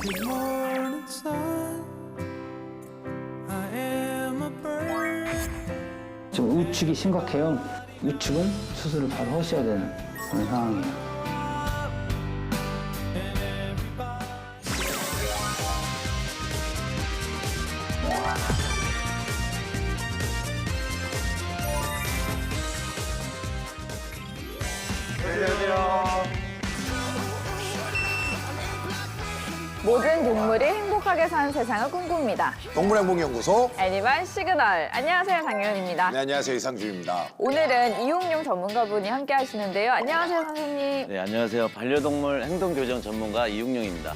Good morning, sun. I am a bird. 지금 우측이 심각해요. 우측은 수술을 바로 하셔야 되는 그런 상황이에요. 모든 동물이 행복하게 사는 세상을 꿈꿉니다. 동물행복연구소. 애니멀 시그널. 안녕하세요, 장윤입니다. 네, 안녕하세요. 이상주입니다. 오늘은 이용용 전문가분이 함께 하시는데요. 안녕하세요, 선생님. 네, 안녕하세요. 반려동물 행동교정 전문가 이웅용입니다.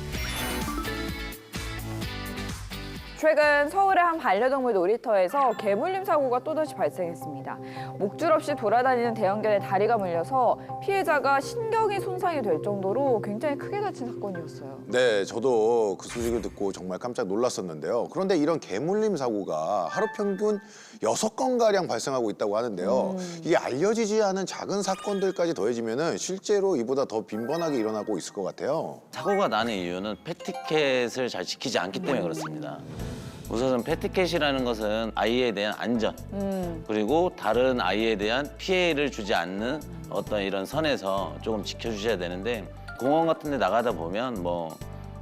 최근 서울의 한 반려동물 놀이터에서 개물림 사고가 또다시 발생했습니다. 목줄 없이 돌아다니는 대형견의 다리가 물려서 피해자가 신경이 손상이 될 정도로 굉장히 크게 다친 사건이었어요. 네, 저도 그 소식을 듣고 정말 깜짝 놀랐었는데요. 그런데 이런 개물림 사고가 하루 평균 6건가량 발생하고 있다고 하는데요. 이게 알려지지 않은 작은 사건들까지 더해지면은 실제로 이보다 더 빈번하게 일어나고 있을 것 같아요. 사고가 나는 이유는 패티켓을 잘 지키지 않기 때문에 그렇습니다. 우선은 패티켓이라는 것은 아이에 대한 안전, 그리고 다른 아이에 대한 피해를 주지 않는 어떤 이런 선에서 조금 지켜주셔야 되는데, 공원 같은 데 나가다 보면 뭐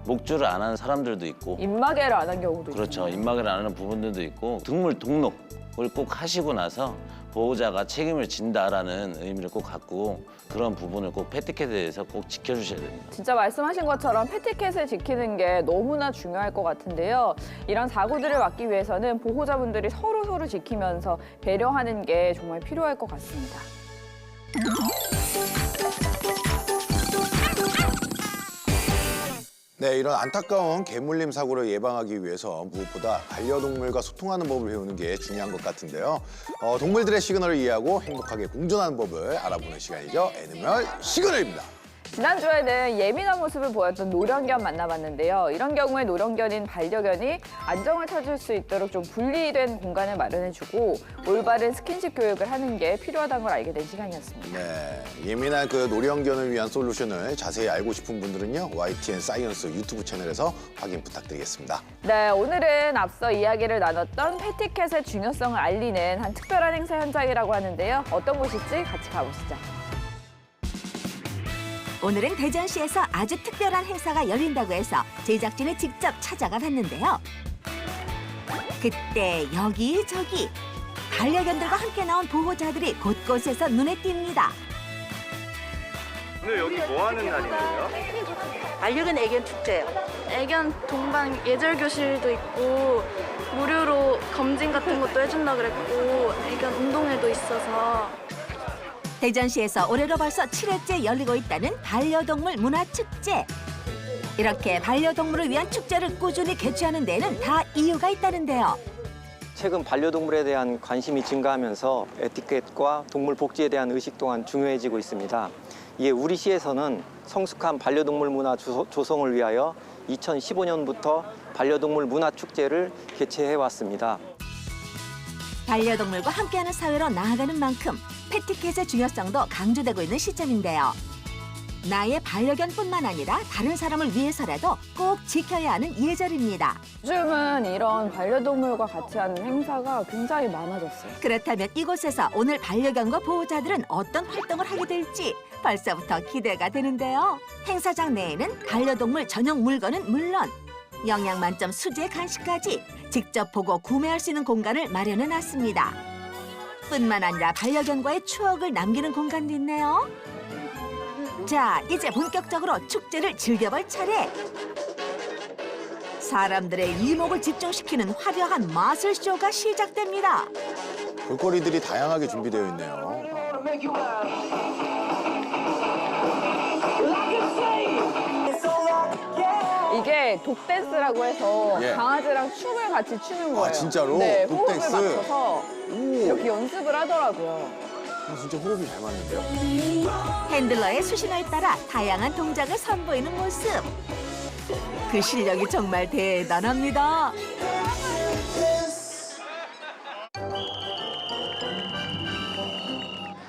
목줄을 안 하는 사람들도 있고, 입마개를 안 한 경우도 있고. 그렇죠. 입마개를 안 하는 부분들도 있고, 동물 등록을 꼭 하시고 나서 보호자가 책임을 진다라는 의미를 꼭 갖고 그런 부분을 꼭 패티켓에 대해서 꼭 지켜주셔야 됩니다. 진짜 말씀하신 것처럼 패티켓을 지키는 게 너무나 중요할 것 같은데요. 이런 사고들을 막기 위해서는 보호자분들이 서로 지키면서 배려하는 게 정말 필요할 것 같습니다. 네, 이런 안타까운 개물림 사고를 예방하기 위해서 무엇보다 반려동물과 소통하는 법을 배우는 게 중요한 것 같은데요. 동물들의 시그널을 이해하고 행복하게 공존하는 법을 알아보는 시간이죠. 애니멀 시그널입니다. 지난주에는 예민한 모습을 보였던 노령견 만나봤는데요. 이런 경우에 노령견인 반려견이 안정을 찾을 수 있도록 좀 분리된 공간을 마련해주고 올바른 스킨십 교육을 하는 게 필요하다는 걸 알게 된 시간이었습니다. 네, 예민한 그 노령견을 위한 솔루션을 자세히 알고 싶은 분들은요. YTN 사이언스 유튜브 채널에서 확인 부탁드리겠습니다. 네, 오늘은 앞서 이야기를 나눴던 패티켓의 중요성을 알리는 한 특별한 행사 현장이라고 하는데요. 어떤 곳일지 같이 가보시죠. 오늘은 대전시에서 아주 특별한 행사가 열린다고 해서 제작진이 직접 찾아가 봤는데요. 그때 여기저기 반려견들과 함께 나온 보호자들이 곳곳에서 눈에 띕니다. 오늘 여기 뭐 하는 날인데요? 반려견 애견 축제요. 애견 동반 예절 교실도 있고 무료로 검진 같은 것도 해준다 그랬고 애견 운동회도 있어서 대전시에서 올해로 벌써 7회째 열리고 있다는 반려동물 문화축제. 이렇게 반려동물을 위한 축제를 꾸준히 개최하는 데에는 다 이유가 있다는데요. 최근 반려동물에 대한 관심이 증가하면서 에티켓과 동물 복지에 대한 의식 또한 중요해지고 있습니다. 이에 우리 시에서는 성숙한 반려동물 문화 조성을 위하여 2015년부터 반려동물 문화축제를 개최해 왔습니다. 반려동물과 함께하는 사회로 나아가는 만큼 패티켓의 중요성도 강조되고 있는 시점인데요. 나의 반려견뿐만 아니라 다른 사람을 위해서라도 꼭 지켜야 하는 예절입니다. 요즘은 이런 반려동물과 같이 하는 행사가 굉장히 많아졌어요. 그렇다면 이곳에서 오늘 반려견과 보호자들은 어떤 활동을 하게 될지 벌써부터 기대가 되는데요. 행사장 내에는 반려동물 전용 물건은 물론 영양 만점 수제 간식까지 직접 보고 구매할 수 있는 공간을 마련해 놨습니다. 뿐만 아니라 반려견과의 추억을 남기는 공간도 있네요. 자, 이제 본격적으로 축제를 즐겨볼 차례. 사람들의 이목을 집중시키는 화려한 마술쇼가 시작됩니다. 볼거리들이 다양하게 준비되어 있네요. 이게 독댄스라고 해서 예. 강아지랑 춤을 같이 추는 거예요. 아, 진짜로? 네, 독댄스? 호흡을 맞춰서 이렇게 연습을 하더라고요. 진짜 호흡이 잘 맞는데요? 핸들러의 수신호에 따라 다양한 동작을 선보이는 모습. 그 실력이 정말 대단합니다.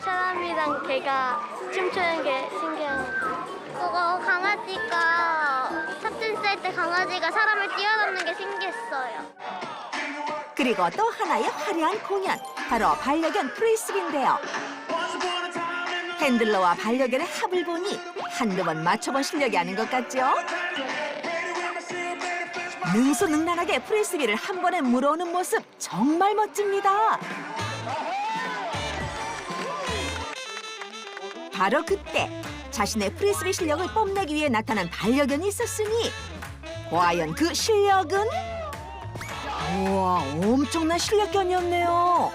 사람이랑 개가 춤추는 게 신기한 거. 그거 강아지가 탑댄스 할 때 강아지가 사람을 뛰어넘는 게 신기했어요. 그리고 또 하나의 화려한 공연, 바로 반려견 프리스비인데요. 핸들러와 반려견의 합을 보니 한두 번 맞춰본 실력이 아닌 것 같죠? 능수능란하게 프리스비를 한 번에 물어오는 모습 정말 멋집니다. 바로 그때 자신의 프리스비 실력을 뽐내기 위해 나타난 반려견이 있었으니 과연 그 실력은? 우와, 엄청난 실력견이었네요.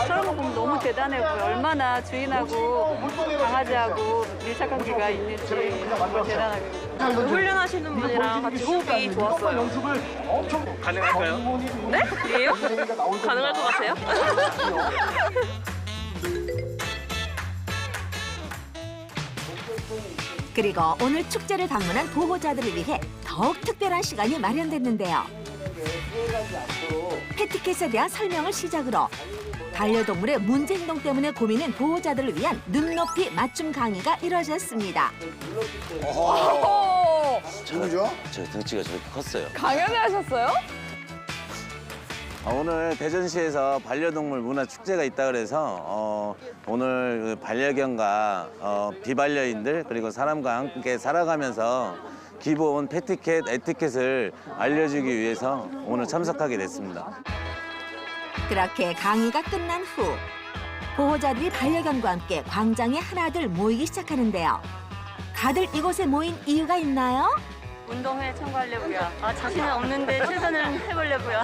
저런 거 보면 너무 대단해 보여. 얼마나 주인하고 강아지하고 밀착 관계가 있는지 정말 대단하게. 훈련하시는 분이랑 같이 호흡이 좋았어요. 가능할까요? 네? 예요? 가능할 것 같아요? 그리고 오늘 축제를 방문한 보호자들을 위해 더욱 특별한 시간이 마련됐는데요. 패티켓에 대한 설명을 시작으로 반려동물의 문제 행동 때문에 고민인 보호자들을 위한 눈높이 맞춤 강의가 이뤄졌습니다. 누구죠? 저 등치가 저렇게 컸어요. 강연을 하셨어요? 오늘 대전시에서 반려동물 문화 축제가 있다 그래서 오늘 그 반려견과 비반려인들 그리고 사람과 함께 살아가면서 기본 패티켓, 에티켓을 알려주기 위해서 오늘 참석하게 됐습니다. 그렇게 강의가 끝난 후 보호자들이 반려견과 함께 광장에 하나둘 모이기 시작하는데요. 다들 이곳에 모인 이유가 있나요? 운동회 참가하려고요. 자신은 없는데 최선을 해보려고요.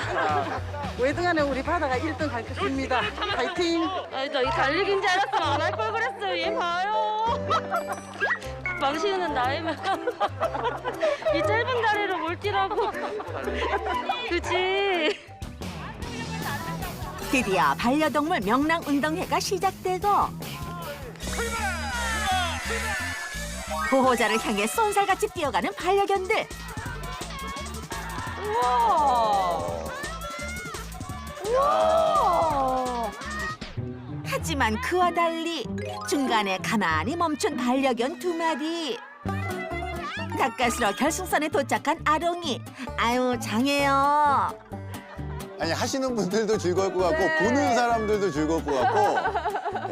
외등하는 우리 바다가 1등 갈 것입니다. 파이팅! 이 달리기인 줄 알았으면 안 할 걸 그랬어요. 얘 봐요. 망치는 나이면 이 짧은 다리로 뭘 뛰라고. 그치? 드디어 반려동물 명랑 운동회가 시작되고 보호자를 향해 쏜살같이 뛰어가는 반려견들. 우와! 하지만 그와 달리 중간에 가만히 멈춘 반려견 2마리. 가까스로 결승선에 도착한 아롱이. 아유, 장해요. 아니 하시는 분들도 즐거울 것 같고 보는 사람들도 즐거울 것 같고.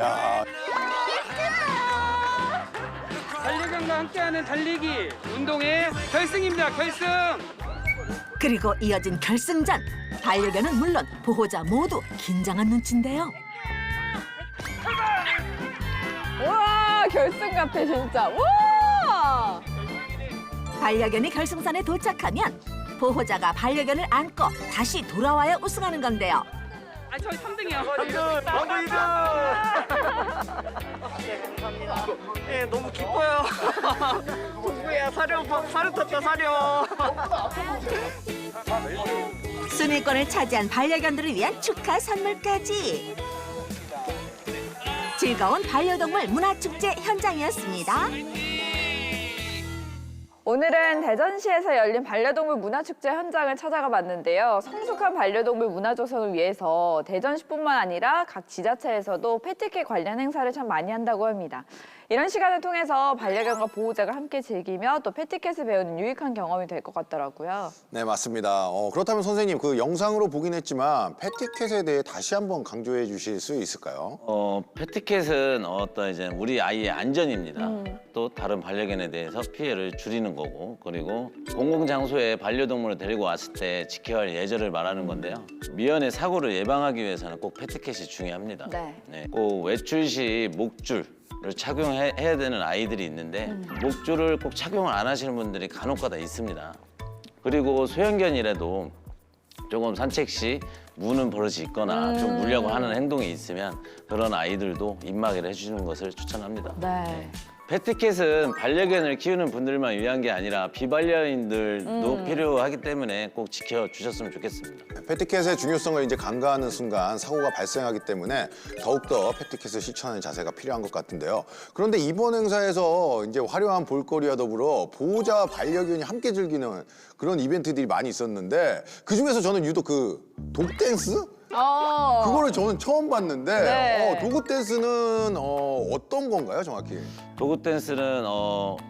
야. 반려견과 함께하는 달리기 운동의 결승입니다. 결승. 그리고 이어진 결승전. 반려견은 물론 보호자 모두 긴장한 눈치인데요. 우와, 결승 같아 진짜. 우와! 반려견이 결승선에 도착하면 보호자가 반려견을 안고 다시 돌아와야 우승하는 건데요. 저희 3등이요. 먼저 2등! 네, 너무 기뻐요. 동구야, 사료 탔다, 사료. 순위권을 차지한 반려견들을 위한 축하 선물까지. 즐거운 반려동물 문화축제 현장이었습니다. 오늘은 대전시에서 열린 반려동물 문화축제 현장을 찾아가 봤는데요. 성숙한 반려동물 문화 조성을 위해서 대전시뿐만 아니라 각 지자체에서도 패티켓 관련 행사를 참 많이 한다고 합니다. 이런 시간을 통해서 반려견과 보호자가 함께 즐기며 또 패티켓을 배우는 유익한 경험이 될 것 같더라고요. 네, 맞습니다. 그렇다면 선생님, 그 영상으로 보긴 했지만 패티켓에 대해 다시 한번 강조해 주실 수 있을까요? 패티켓은 이제 우리 아이의 안전입니다. 또 다른 반려견에 대해서 피해를 줄이는 거고, 그리고 공공장소에 반려동물을 데리고 왔을 때 지켜야 할 예절을 말하는 건데요. 미연의 사고를 예방하기 위해서는 꼭 패티켓이 중요합니다. 네. 꼭 외출 시 목줄을 착용해야 되는 아이들이 있는데 목줄을 꼭 착용을 안 하시는 분들이 간혹가다 있습니다. 그리고 소형견이라도 조금 산책 시 무는 버릇이 있거나 좀 물려고 하는 행동이 있으면 그런 아이들도 입마개를 해주는 것을 추천합니다. 네. 패티켓은 반려견을 키우는 분들만 위한 게 아니라 비반려인들도 필요하기 때문에 꼭 지켜주셨으면 좋겠습니다. 패티켓의 중요성을 이제 간과하는 순간 사고가 발생하기 때문에 더욱더 패티켓을 실천하는 자세가 필요한 것 같은데요. 그런데 이번 행사에서 이제 화려한 볼거리와 더불어 보호자와 반려견이 함께 즐기는 그런 이벤트들이 많이 있었는데 그중에서 저는 유독 그 독댄스? 그거를 저는 처음 봤는데 네. 도구 댄스는 어떤 건가요, 정확히? 도구 댄스는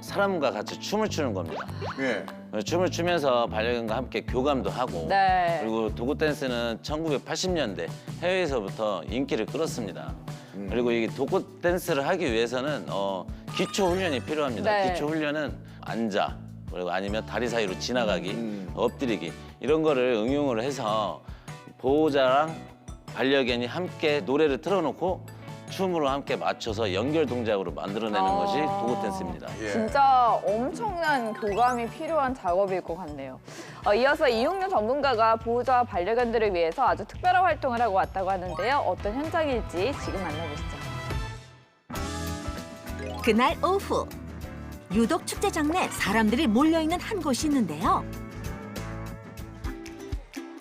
사람과 같이 춤을 추는 겁니다. 예. 춤을 추면서 반려견과 함께 교감도 하고 네. 그리고 도구 댄스는 1980년대 해외에서부터 인기를 끌었습니다. 그리고 이 도구 댄스를 하기 위해서는 기초 훈련이 필요합니다. 네. 기초 훈련은 앉아 그리고 아니면 다리 사이로 지나가기, 엎드리기 이런 거를 응용을 해서 보호자랑 반려견이 함께 노래를 틀어놓고 춤으로 함께 맞춰서 연결 동작으로 만들어내는 것이 도구 댄스입니다. 예. 진짜 엄청난 교감이 필요한 작업일 것 같네요. 이어서 이용료 전문가가 보호자와 반려견들을 위해서 아주 특별한 활동을 하고 왔다고 하는데요. 어떤 현장일지 지금 만나보시죠. 그날 오후 유독 축제장 내 사람들이 몰려있는 한 곳이 있는데요.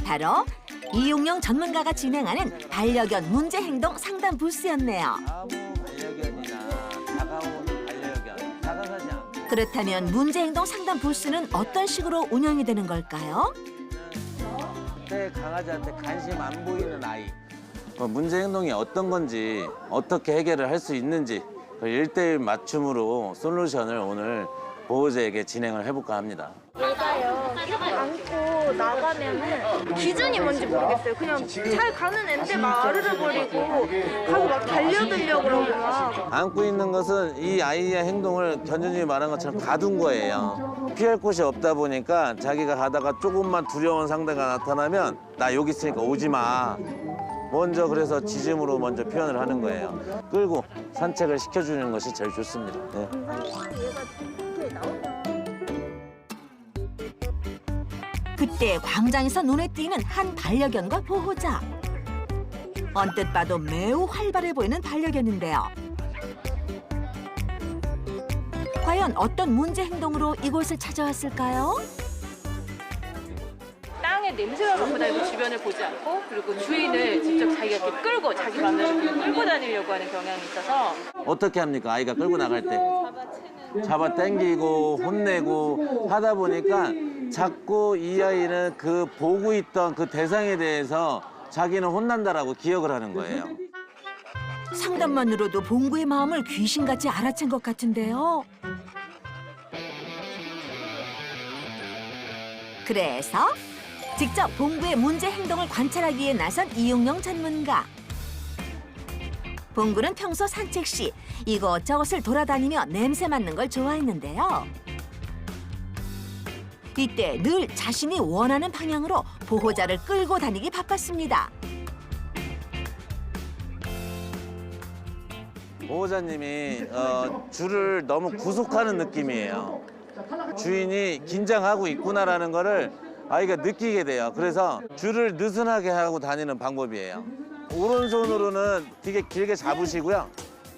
바로 이용용 전문가가 진행하는 반려견 문제 행동 상담 부스였네요. 아무 반려견이나 다가오는 반려견, 다가가지 않고 그렇다면 문제 행동 상담 부스는 어떤 식으로 운영이 되는 걸까요? 그때 강아지한테 관심 안 보이는 아이 문제 행동이 어떤 건지 어떻게 해결을 할 수 있는지 1:1 맞춤으로 솔루션을 오늘 보호자에게 진행을 해볼까 합니다. 얘가요 안고 나가면은 기준이 뭔지 모르겠어요. 그냥 잘 가는 앤데 막 아르르거리고 가서 막 달려들려고 그러고 막. 안고 있는 것은 이 아이의 행동을 견준이 말한 것처럼 가둔 거예요. 피할 곳이 없다 보니까 자기가 가다가 조금만 두려운 상대가 나타나면 나 여기 있으니까 오지 마. 먼저 그래서 지짐으로 먼저 표현을 하는 거예요. 끌고 산책을 시켜주는 것이 제일 좋습니다. 네. 그때 광장에서 눈에 띄는 한 반려견과 보호자. 언뜻 봐도 매우 활발해 보이는 반려견인데요. 과연 어떤 문제 행동으로 이곳을 찾아왔을까요? 땅에 냄새가 갖고 다니고 주변을 보지 않고 그리고 주인을 직접 자기가 이렇게 끌고 자기 맘대로 끌고 다니려고 하는 경향이 있어서 어떻게 합니까? 아이가 끌고 나갈 때. 잡아 당기고 혼내고 하다 보니까 자꾸 이 아이는 그 보고 있던 그 대상에 대해서 자기는 혼난다라고 기억을 하는 거예요. 상담만으로도 봉구의 마음을 귀신같이 알아챈 것 같은데요. 그래서 직접 봉구의 문제 행동을 관찰하기 위해 나선 이용용 전문가. 봉구는 평소 산책 시 이곳저곳을 돌아다니며 냄새 맡는 걸 좋아했는데요. 이때 늘 자신이 원하는 방향으로 보호자를 끌고 다니기 바빴습니다. 보호자님이 줄을 너무 구속하는 느낌이에요. 주인이 긴장하고 있구나라는 거를 아이가 느끼게 돼요. 그래서 줄을 느슨하게 하고 다니는 방법이에요. 오른손으로는 되게 길게 잡으시고요.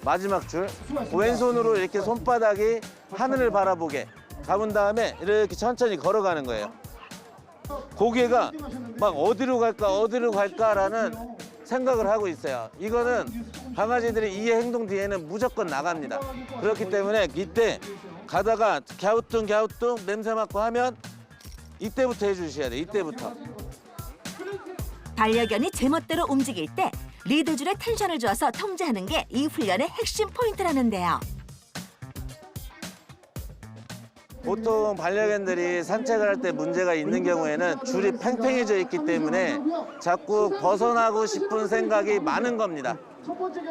마지막 줄 왼손으로 이렇게 손바닥이 하늘을 바라보게 잡은 다음에 이렇게 천천히 걸어가는 거예요. 고개가 막 어디로 갈까라는 생각을 하고 있어요. 이거는 강아지들이 이 행동 뒤에는 무조건 나갑니다. 그렇기 때문에 이때 가다가 갸우뚱 냄새 맡고 하면 이때부터 해주셔야 돼요. 이때부터. 반려견이 제멋대로 움직일 때 리드줄에 텐션을 줘서 통제하는 게 이 훈련의 핵심 포인트라는데요. 보통 반려견들이 산책을 할 때 문제가 있는 경우에는 줄이 팽팽해져 있기 때문에 자꾸 벗어나고 싶은 생각이 많은 겁니다.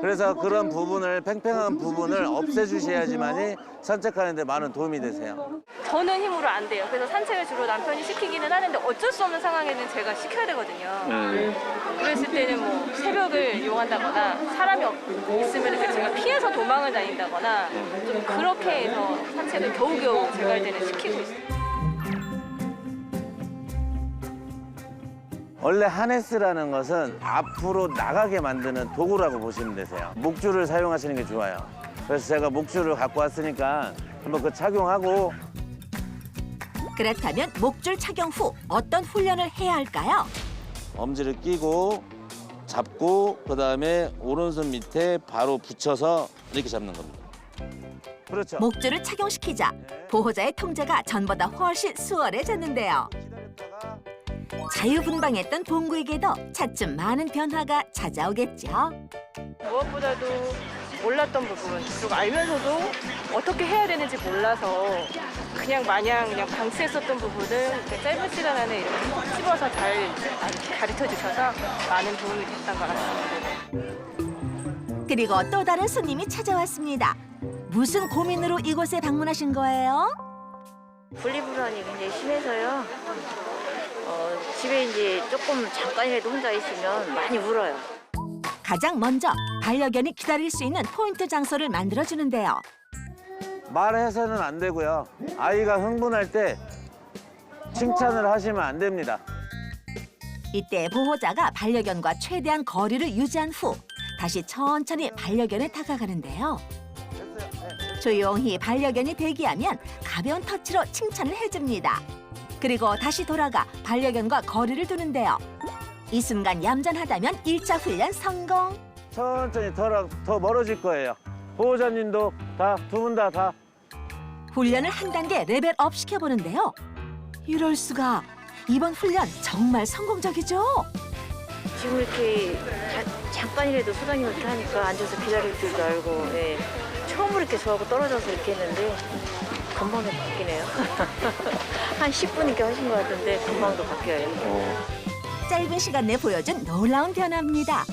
그래서 그런 부분을 팽팽한 부분을 없애주셔야지만이 산책하는 데 많은 도움이 되세요. 저는 힘으로 안 돼요. 그래서 산책을 주로 남편이 시키기는 하는데 어쩔 수 없는 상황에는 제가 시켜야 되거든요. 그랬을 때는 뭐 새벽을 이용한다거나 사람이 있으면 제가 피해서 도망을 다닌다거나 좀 그렇게 해서 산책을 겨우겨우 제가 할 때는 시키고 있어요. 원래 하네스라는 것은 앞으로 나가게 만드는 도구라고 보시면 되세요. 목줄을 사용하시는 게 좋아요. 그래서 제가 목줄을 갖고 왔으니까 한번 그 착용하고. 그렇다면 목줄 착용 후 어떤 훈련을 해야 할까요? 엄지를 끼고 잡고 그다음에 오른손 밑에 바로 붙여서 이렇게 잡는 겁니다. 그렇죠. 목줄을 착용시키자 보호자의 통제가 전보다 훨씬 수월해졌는데요. 자유분방했던 봉구에게도 차츰 많은 변화가 찾아오겠죠. 무엇보다도 몰랐던 부분, 그리고 알면서도 어떻게 해야 되는지 몰라서 그냥 마냥 그냥 방치했었던 부분을 이렇게 짧은 시간 안에 이렇게 찝어서 잘 가르쳐 주셔서 많은 도움이 됐던 것 같습니다. 그리고 또 다른 손님이 찾아왔습니다. 무슨 고민으로 이곳에 방문하신 거예요? 분리불안이 굉장히 심해서요. 집에 이제 조금 잠깐이라도 혼자 있으면 많이 울어요. 가장 먼저 반려견이 기다릴 수 있는 포인트 장소를 만들어주는데요. 말해서는 안 되고요. 아이가 흥분할 때 칭찬을 하시면 안 됩니다. 이때 보호자가 반려견과 최대한 거리를 유지한 후 다시 천천히 반려견에 다가가는데요. 조용히 반려견이 대기하면 가벼운 터치로 칭찬을 해줍니다. 그리고 다시 돌아가 반려견과 거리를 두는데요. 이 순간 얌전하다면 1차 훈련 성공. 천천히 더 멀어질 거예요. 보호자님도 두 분 다. 훈련을 한 단계 레벨업 시켜보는데요. 이럴 수가. 이번 훈련 정말 성공적이죠? 지금 이렇게 잠깐이라도 소장님한테 하니까 앉아서 기다릴 줄도 알고, 예. 처음으로 이렇게 저하고 떨어져서 이렇게 했는데 금방 바뀌네요. 한 10분 이렇게 하신 것 같은데 금방도 바뀌어요. 짧은 시간 내 보여준 놀라운 변화입니다.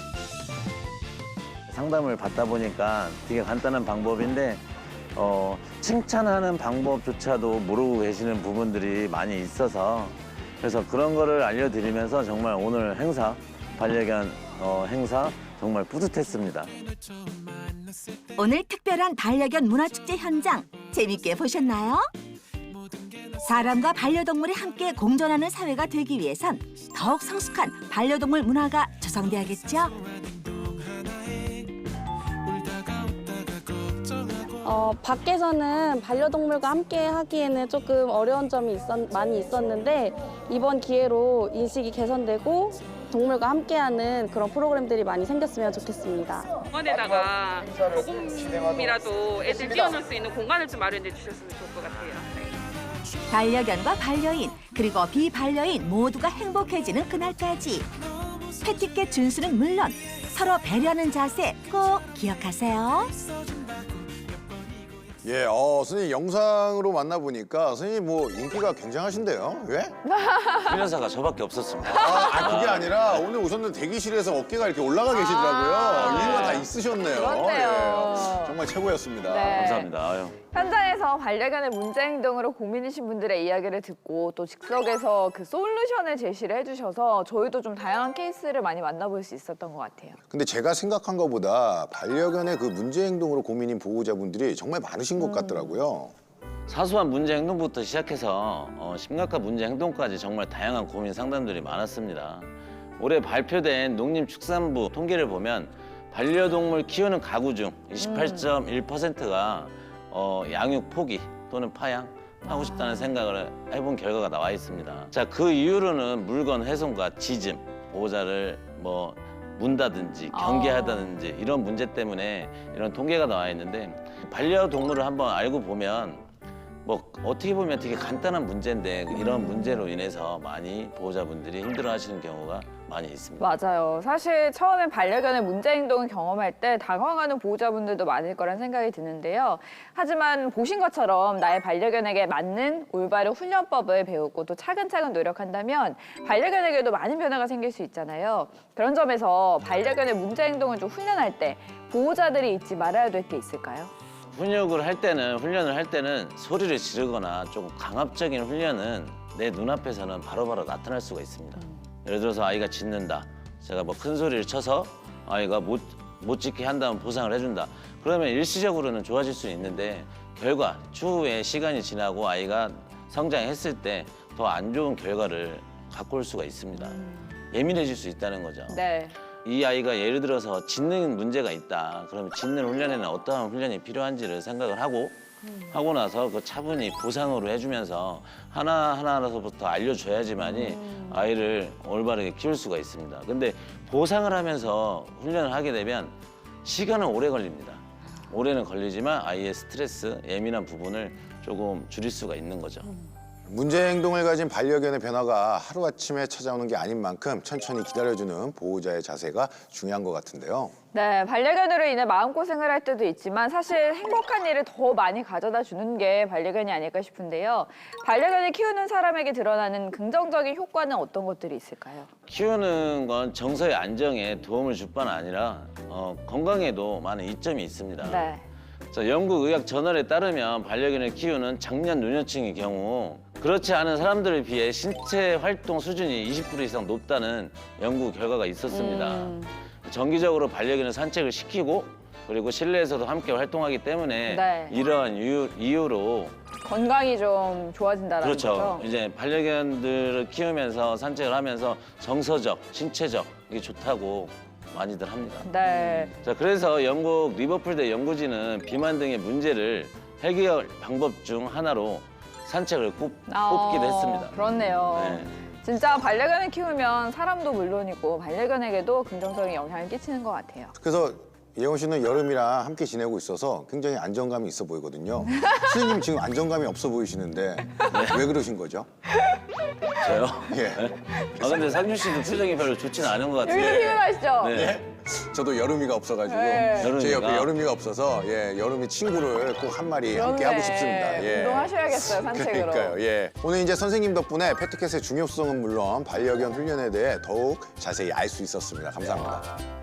상담을 받다 보니까 되게 간단한 방법인데 칭찬하는 방법조차도 모르고 계시는 부분들이 많이 있어서 그래서 그런 거를 알려드리면서 정말 오늘 행사, 반려견 행사 정말 뿌듯했습니다. 오늘 특별한 반려견 문화축제 현장 재밌게 보셨나요? 사람과 반려동물이 함께 공존하는 사회가 되기 위해선 더욱 성숙한 반려동물 문화가 조성돼야겠죠? 밖에서는 반려동물과 함께 하기에는 조금 어려운 점이 많이 있었는데 이번 기회로 인식이 개선되고 동물과 함께하는 그런 프로그램들이 많이 생겼으면 좋겠습니다. 공간에다가 조금이라도 애들 뛰어놀 수 있는 공간을 좀 마련해 주셨으면 좋을 것 같아요. 반려견과 반려인 그리고 비반려인 모두가 행복해지는 그날까지 패티캣 준수는 물론 서로 배려하는 자세 꼭 기억하세요. 예, 선생님 영상으로 만나보니까 선생님 뭐 인기가 굉장하신데요? 왜? 훈련사가 저밖에 없었습니다. 그게 아니라 오늘 오셨는데 대기실에서 어깨가 이렇게 올라가 계시더라고요. 이유가 다 있으셨네요. 그렇네요. 예, 정말 최고였습니다. 네. 감사합니다. 아유. 현장에서 반려견의 문제 행동으로 고민이신 분들의 이야기를 듣고 또 즉석에서 그 솔루션을 제시를 해주셔서 저희도 좀 다양한 케이스를 많이 만나볼 수 있었던 것 같아요. 근데 제가 생각한 것보다 반려견의 그 문제 행동으로 고민인 보호자분들이 정말 많으신 것 같더라고요. 사소한 문제 행동부터 시작해서 심각한 문제 행동까지 정말 다양한 고민 상담들이 많았습니다. 올해 발표된 농림축산부 통계를 보면 반려동물 키우는 가구 중 28.1%가 양육 포기 또는 파양 하고 싶다는 생각을 해본 결과가 나와 있습니다. 자, 그 이유로는 물건 훼손과 짖음, 보호자를 문다든지 경계하다든지 이런 문제 때문에 이런 통계가 나와 있는데 반려동물을 한번 알고 보면 어떻게 보면 되게 간단한 문제인데 이런 문제로 인해서 많이 보호자분들이 힘들어하시는 경우가 많이 있습니다. 맞아요. 사실 처음엔 반려견의 문제 행동을 경험할 때 당황하는 보호자분들도 많을 거란 생각이 드는데요. 하지만 보신 것처럼 나의 반려견에게 맞는 올바른 훈련법을 배우고 또 차근차근 노력한다면 반려견에게도 많은 변화가 생길 수 있잖아요. 그런 점에서 반려견의 문제 행동을 좀 훈련할 때 보호자들이 잊지 말아야 될 게 있을까요? 훈련을 할 때는 소리를 지르거나 조금 강압적인 훈련은 내 눈앞에서는 바로바로 나타날 수가 있습니다. 예를 들어서 아이가 짖는다. 제가 큰 소리를 쳐서 아이가 못 짖게 한다면 보상을 해준다. 그러면 일시적으로는 좋아질 수 있는데 결과, 추후에 시간이 지나고 아이가 성장했을 때 더 안 좋은 결과를 갖고 올 수가 있습니다. 예민해질 수 있다는 거죠. 네. 이 아이가 예를 들어서 짖는 문제가 있다. 그러면 짖는 훈련에는 어떠한 훈련이 필요한지를 생각을 하고 나서 그 차분히 보상으로 해주면서 하나하나서부터 알려줘야지만이 아이를 올바르게 키울 수가 있습니다. 근데 보상을 하면서 훈련을 하게 되면 시간은 오래 걸립니다. 오래는 걸리지만 아이의 스트레스, 예민한 부분을 조금 줄일 수가 있는 거죠. 문제 행동을 가진 반려견의 변화가 하루아침에 찾아오는 게 아닌 만큼 천천히 기다려주는 보호자의 자세가 중요한 것 같은데요. 네, 반려견으로 인해 마음고생을 할 때도 있지만 사실 행복한 일을 더 많이 가져다 주는 게 반려견이 아닐까 싶은데요. 반려견을 키우는 사람에게 드러나는 긍정적인 효과는 어떤 것들이 있을까요? 키우는 건 정서의 안정에 도움을 줄 뿐 아니라 건강에도 많은 이점이 있습니다. 네. 자, 영국 의학 저널에 따르면 반려견을 키우는 장년 노년층의 경우 그렇지 않은 사람들에 비해 신체 활동 수준이 20% 이상 높다는 연구 결과가 있었습니다. 정기적으로 반려견을 산책을 시키고 그리고 실내에서도 함께 활동하기 때문에 네. 이러한 이유로 건강이 좀 좋아진다는 그렇죠. 거죠? 이제 반려견들을 키우면서 산책을 하면서 정서적, 신체적 이게 좋다고 많이들 합니다. 네. 자, 그래서 영국 리버풀대 연구진은 비만 등의 문제를 해결 방법 중 하나로 산책을 꼽기도 했습니다. 그렇네요. 네. 진짜 반려견을 키우면 사람도 물론이고 반려견에게도 긍정적인 영향을 끼치는 것 같아요. 그래서 예원 씨는 여름이랑 함께 지내고 있어서 굉장히 안정감이 있어 보이거든요. 선생님 지금 안정감이 없어 보이시는데 왜 그러신 거죠? 저요? 예. 아 근데 상준 씨도 표정이 별로 좋지는 않은 것 같은데. 여기도 피곤하시죠? 네. 저도 여름이가 없어가지고 네. 제 옆에 여름이가? 여름이가 없어서 예, 여름이 친구를 꼭 한 마리 함께 하고 싶습니다. 예. 운동하셔야겠어요, 산책으로. 그러니까요. 예. 오늘 이제 선생님 덕분에 패트캣의 중요성은 물론 반려견 훈련에 대해 더욱 자세히 알 수 있었습니다. 감사합니다.